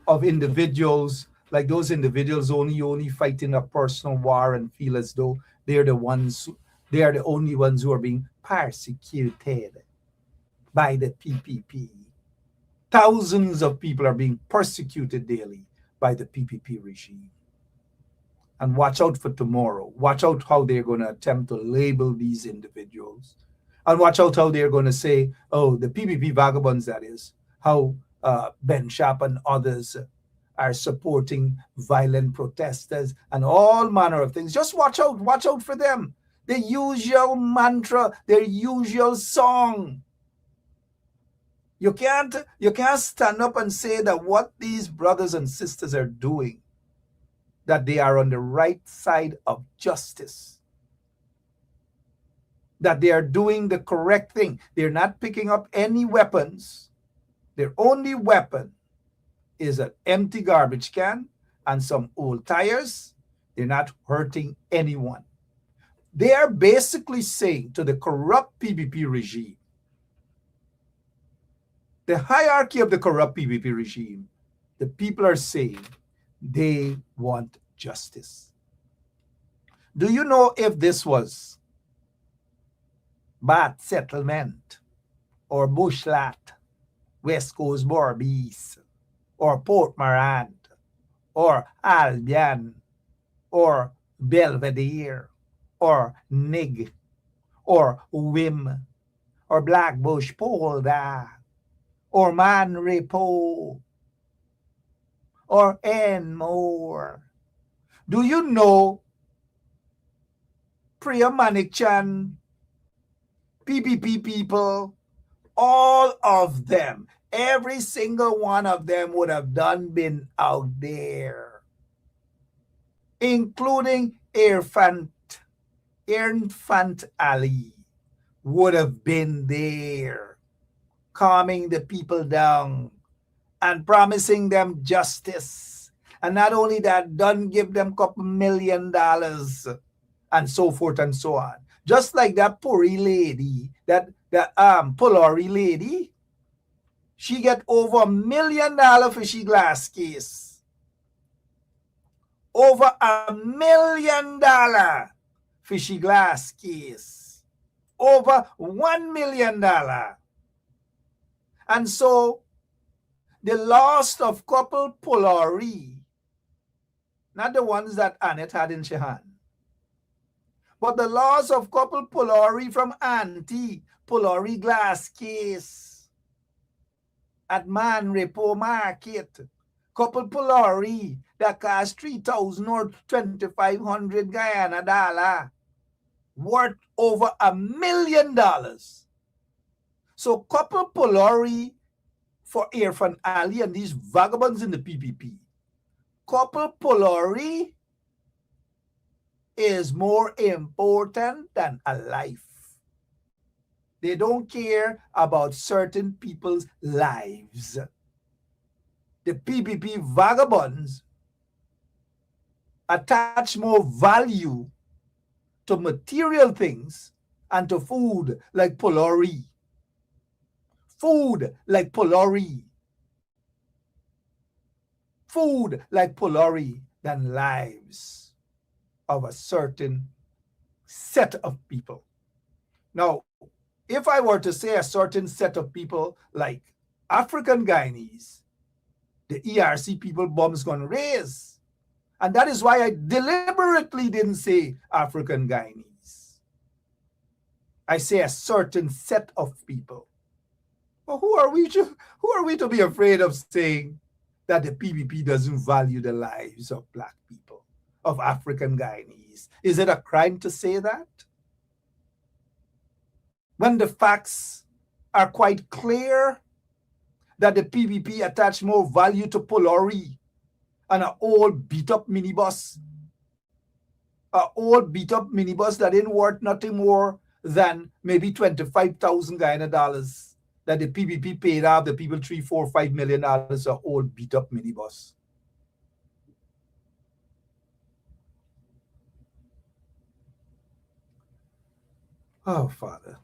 of individuals, like those individuals only fighting a personal war and feel as though they are the only ones who are being persecuted by the PPP. Thousands of people are being persecuted daily by the PPP regime. And watch out for tomorrow. Watch out how they're going to attempt to label these individuals. And watch out how they're going to say, oh, the PPP vagabonds, that is, how Ben Sharp and others are supporting violent protesters and all manner of things. Just watch out for them. The usual mantra, their usual song. You can't stand up and say that what these brothers and sisters are doing, that they are on the right side of justice, that they are doing the correct thing. They're not picking up any weapons. Their only weapon is an empty garbage can and some old tires. They're not hurting anyone. They are basically saying to the corrupt PPP regime, the hierarchy of the corrupt PPP regime, the people are saying they want justice. Do you know if this was Bath Settlement or Bushlat, West Coast Berbice, or Port Morant, or Albion, or Belvedere, or Nig, or Wim, or Blackbush Polda, or Manrepo, or Enmore? Do you know Priya Manikchan, PPP people, all of them, every single one of them would have been out there, including Infant Ali would have been there, calming the people down and promising them justice. And not only that, done give them $2 million and so forth and so on. Just like that Puri lady, that Polari lady, she get over $1 million fishy glass case. Over $1 million fishy glass case. Over $1 million. And so the loss of couple Polari, not the ones that Annette had in Shehan, but the loss of couple Polari from Auntie Polari glass case at Man Repo Market. Couple Polari that cost 3,000 or 2,500 Guyana dollar, worth over $1 million. So couple Polari for Irfan Ali and these vagabonds in the PPP. Couple Polari is more important than a life. They don't care about certain people's lives. The PPP vagabonds attach more value to material things and to food like Polari. Food like Polari. Food like Polari than lives of a certain set of people. Now, if I were to say a certain set of people like African Guyanese, the ERC people bombs gonna raise. And that is why I deliberately didn't say African Guyanese. I say a certain set of people. Well, who are we to be afraid of saying that the PPP doesn't value the lives of Black people, of African Guyanese? Is it a crime to say that? When the facts are quite clear that the PPP attach more value to Polari and an old beat-up minibus, that ain't worth nothing more than maybe 25,000 Guyana dollars that the PPP paid off the people $3, $4, $5 million an old beat-up minibus. Oh, Father.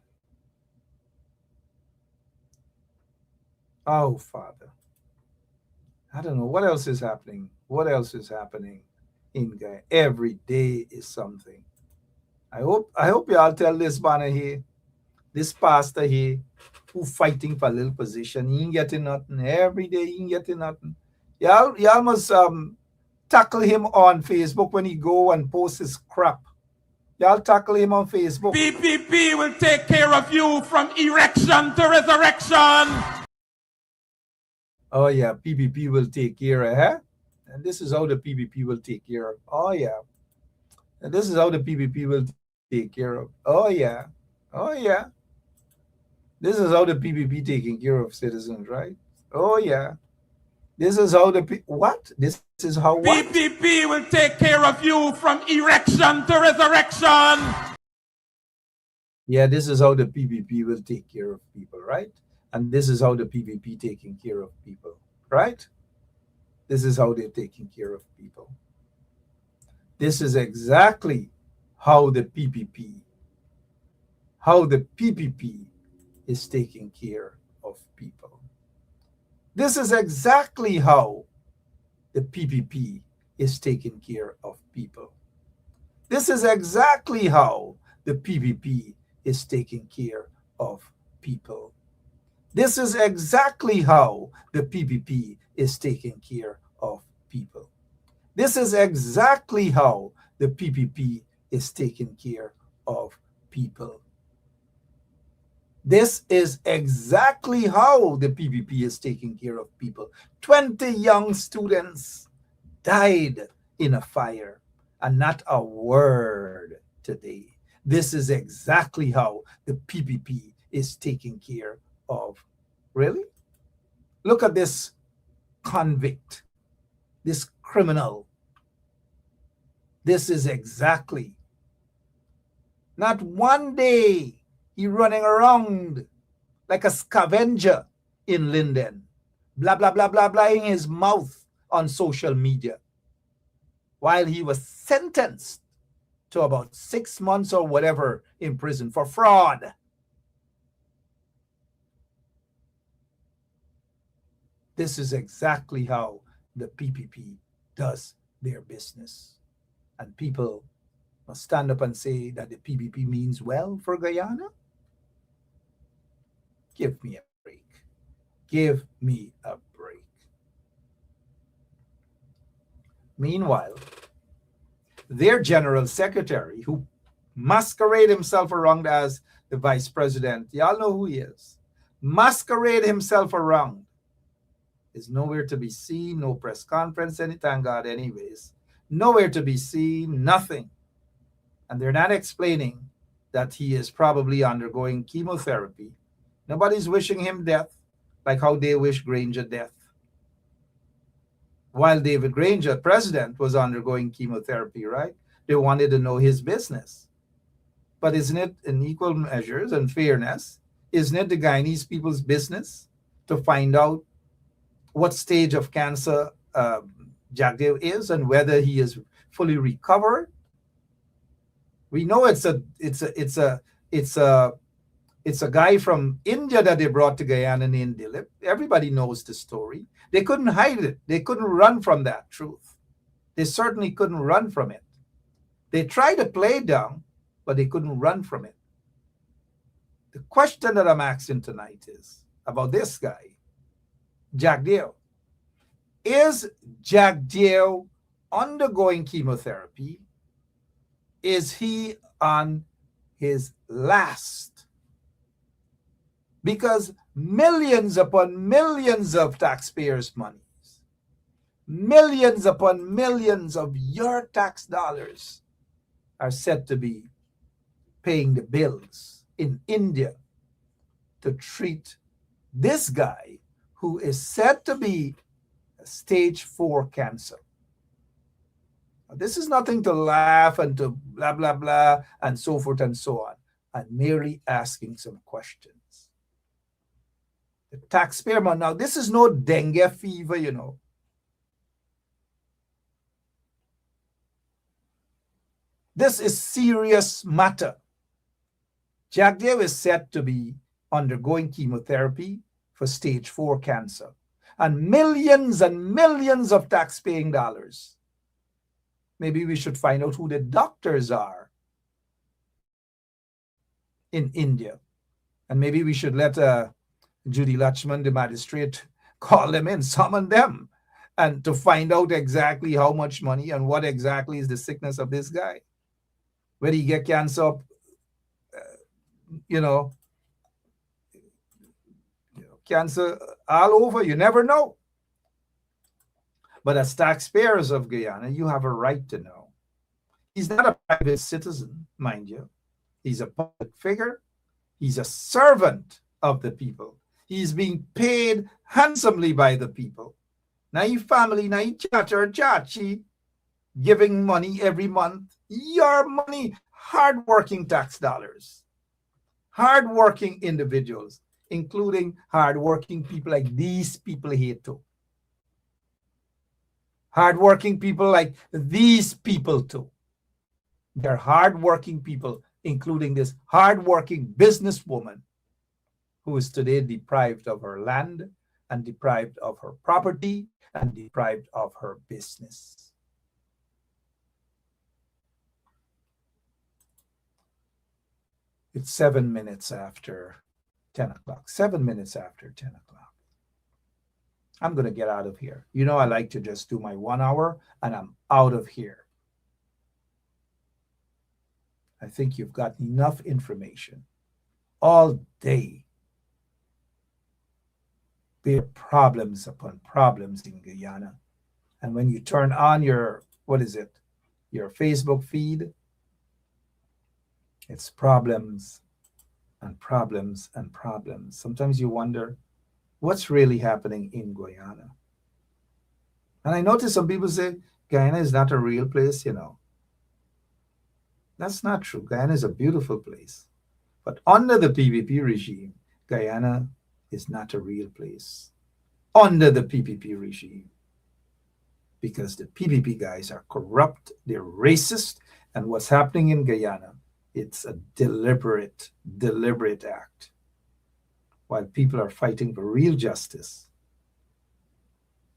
Oh, Father. I don't know. What else is happening? What else is happening in Guyana? Every day is something. I hope y'all tell this banner here, this pastor here, who fighting for a little position. He ain't getting nothing. Every day he ain't getting nothing. Y'all must tackle him on Facebook when he go and post his crap. Y'all tackle him on Facebook. PPP will take care of you from erection to resurrection. Oh yeah, PPP will take care of her. And this is how the PPP will take care of. Oh yeah. And this is how the PPP will take care of. Oh yeah. Oh yeah. This is how the PPP taking care of citizens, right? Oh yeah. This is how what? This is how what? PPP will take care of you from erection to resurrection. Yeah, this is how the PPP will take care of people, right? And this is how the PPP taking care of people, right? This is how they're taking care of people. This is exactly how the PPP is taking care of people. This is exactly how the PPP is taking care of people. This is exactly how the PPP is taking care of people. This is exactly how the PPP is taking care of people. This is exactly how the PPP is taking care of people. This is exactly how the PPP is taking care of people. 20 young students died in a fire, and not a word today. This is exactly how the PPP is taking care of. Really? Look at this convict, this criminal. This is exactly, not one day he running around like a scavenger in Linden, blah, blah, blah, blah, blah, in his mouth on social media, while he was sentenced to about 6 months or whatever in prison for fraud. This is exactly how the PPP does their business. And people must stand up and say that the PPP means well for Guyana. Give me a break. Give me a break. Meanwhile, their general secretary, who masquerade himself around as the vice president, y'all know who he is, masquerade himself around, is nowhere to be seen, no press conference, thank God anyways, nowhere to be seen, nothing. And they're not explaining that he is probably undergoing chemotherapy. Nobody's wishing him death like how they wish Granger death. While David Granger, president, was undergoing chemotherapy, right? They wanted to know his business. But isn't it in equal measures and fairness, isn't it the Guyanese people's business to find out what stage of cancer Jagdev is and whether he is fully recovered? We know it's a guy from India that they brought to Guyana named Dilip. Everybody knows the story. They couldn't hide it. They couldn't run from that truth. They certainly couldn't run from it. They tried to play it down, but they couldn't run from it. The question that I'm asking tonight is about this guy, Jagdev. Is Jagdev undergoing chemotherapy? Is he on his last? Because millions upon millions of taxpayers' monies, millions upon millions of your tax dollars are said to be paying the bills in India to treat this guy who is said to be stage 4 cancer. This is nothing to laugh and to blah, blah, blah, and so forth and so on. I'm merely asking some questions. The taxpayer money, now this is no dengue fever, you know. This is serious matter. Jagdev is said to be undergoing chemotherapy for stage 4 cancer. And millions of tax-paying dollars. Maybe we should find out who the doctors are in India. And maybe we should let Judy Lachman, the magistrate, call them in, summon them, and to find out exactly how much money and what exactly is the sickness of this guy. Whether he get cancer, cancer all over, you never know. But as taxpayers of Guyana, you have a right to know. He's not a private citizen, mind you. He's a public figure. He's a servant of the people. He's being paid handsomely by the people. Now your family, now you chachi, giving money every month. Your money, hardworking tax dollars. Hardworking individuals, including hardworking people like these people here too. Hardworking people like these people too. They're hardworking people, including this hardworking businesswoman who is today deprived of her land and deprived of her property and deprived of her business. It's 7 minutes after 10 o'clock. 7 minutes after 10 o'clock. I'm going to get out of here. You know, I like to just do my 1 hour and I'm out of here. I think you've got enough information all day. There are problems upon problems in Guyana. And when you turn on your, your Facebook feed, it's problems and problems and problems. Sometimes you wonder, what's really happening in Guyana. And I notice some people say Guyana is not a real place, That's not true. Guyana is a beautiful place. But under the PPP regime, Guyana is not a real place. Under the PPP regime. Because the PPP guys are corrupt, they're racist, and what's happening in Guyana, it's a deliberate act. While people are fighting for real justice,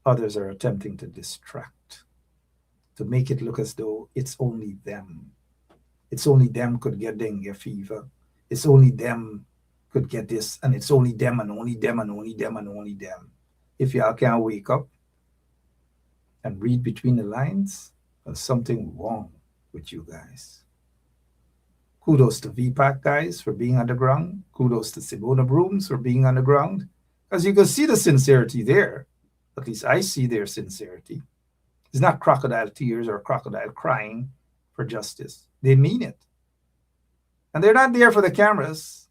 others are attempting to distract, to make it look as though it's only them. It's only them could get dengue fever. It's only them could get this, and it's only them and only them and only them and only them. If y'all can't wake up and read between the lines, there's something wrong with you guys. Kudos to VPAC guys for being underground. Kudos to Simona Brooms for being underground. As you can see the sincerity there. At least I see their sincerity. It's not crocodile tears or crocodile crying for justice. They mean it. And they're not there for the cameras.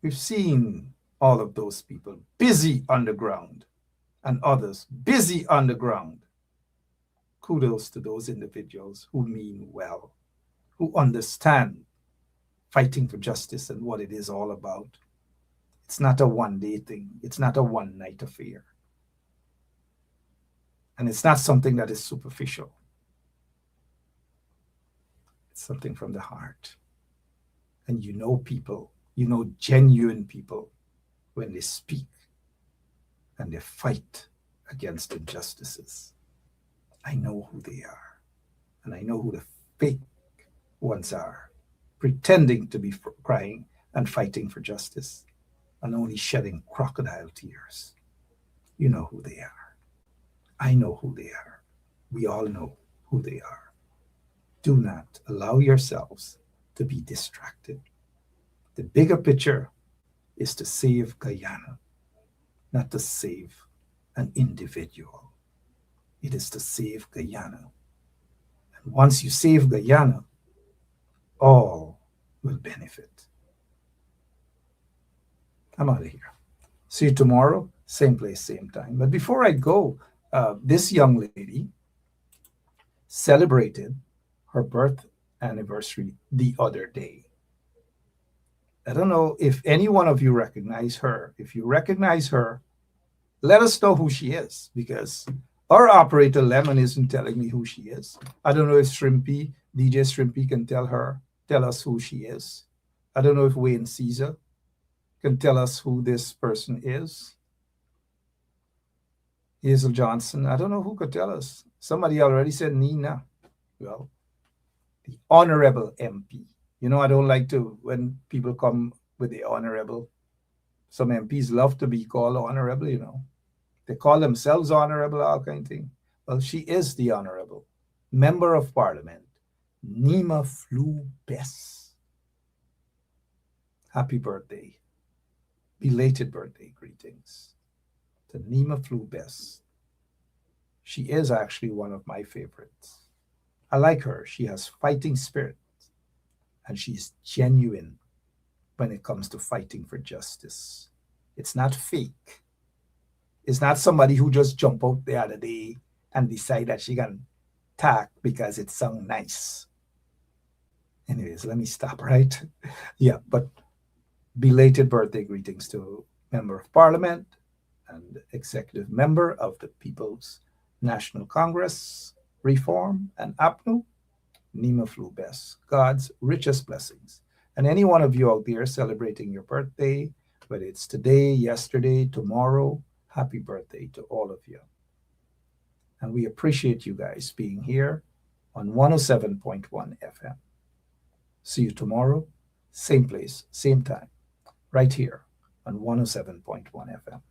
We've seen all of those people busy underground and others busy underground. Kudos to those individuals who mean well, who understand fighting for justice and what it is all about. It's not a one-day thing. It's not a one-night affair. And it's not something that is superficial. It's something from the heart. And people, genuine people, when they speak and they fight against injustices. I know who they are. And I know who the fake ones are, pretending to be crying and fighting for justice and only shedding crocodile tears. You know who they are. I know who they are. We all know who they are. Do not allow yourselves to be distracted. The bigger picture is to save Guyana, not to save an individual. It is to save Guyana. And once you save Guyana, all will benefit. I'm out of here. See you tomorrow, same place, same time. But before I go, this young lady celebrated her birth anniversary the other day. I don't know if any one of you recognize her. If you recognize her, let us know who she is, because our operator Lemon isn't telling me who she is. I don't know if DJ Shrimpy can tell us who she is. I don't know if Wayne Caesar can tell us who this person is. Hazel Johnson, I don't know who could tell us. Somebody already said Nina. Well, the Honorable MP. I don't like to, when people come with the Honorable, some MPs love to be called Honorable, They call themselves Honorable, all kind of thing. Well, she is the Honorable Member of Parliament, Nima Flew Bess. Happy birthday. Belated birthday greetings to Nima Flew Bess. She is actually one of my favorites. I like her. She has fighting spirit, and she's genuine when it comes to fighting for justice. It's not fake. It's not somebody who just jumped out the other day and decide that she can talk because it sounds nice. Anyways, let me stop, right? Yeah, but belated birthday greetings to Member of Parliament and Executive Member of the People's National Congress, Reform and APNU, Nima Flew Bess. God's richest blessings. And any one of you out there celebrating your birthday, whether it's today, yesterday, tomorrow, happy birthday to all of you. And we appreciate you guys being here on 107.1 FM. See you tomorrow, same place, same time, right here on 107.1 FM.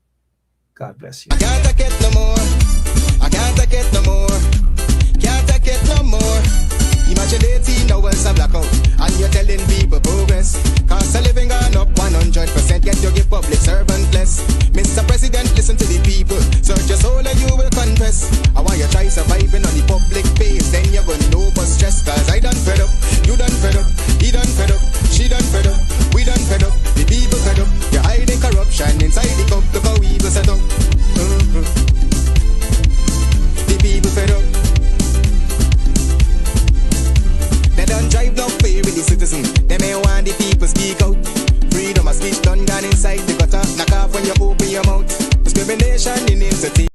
God bless you. I can't take it no more. I can't take it no more. Can't take it no more. Imagine 18 hours of blackout and you're telling people progress. Cost of living gone up 100%, yet you give public servant less. Mr. President, listen to the people. Search your soul and you will confess. I want you try surviving on the public base, then you're gonna know but stress. Cause I done fed up, you done fed up, he done fed up, she done fed up, we done fed up. Discrimination in entertainment.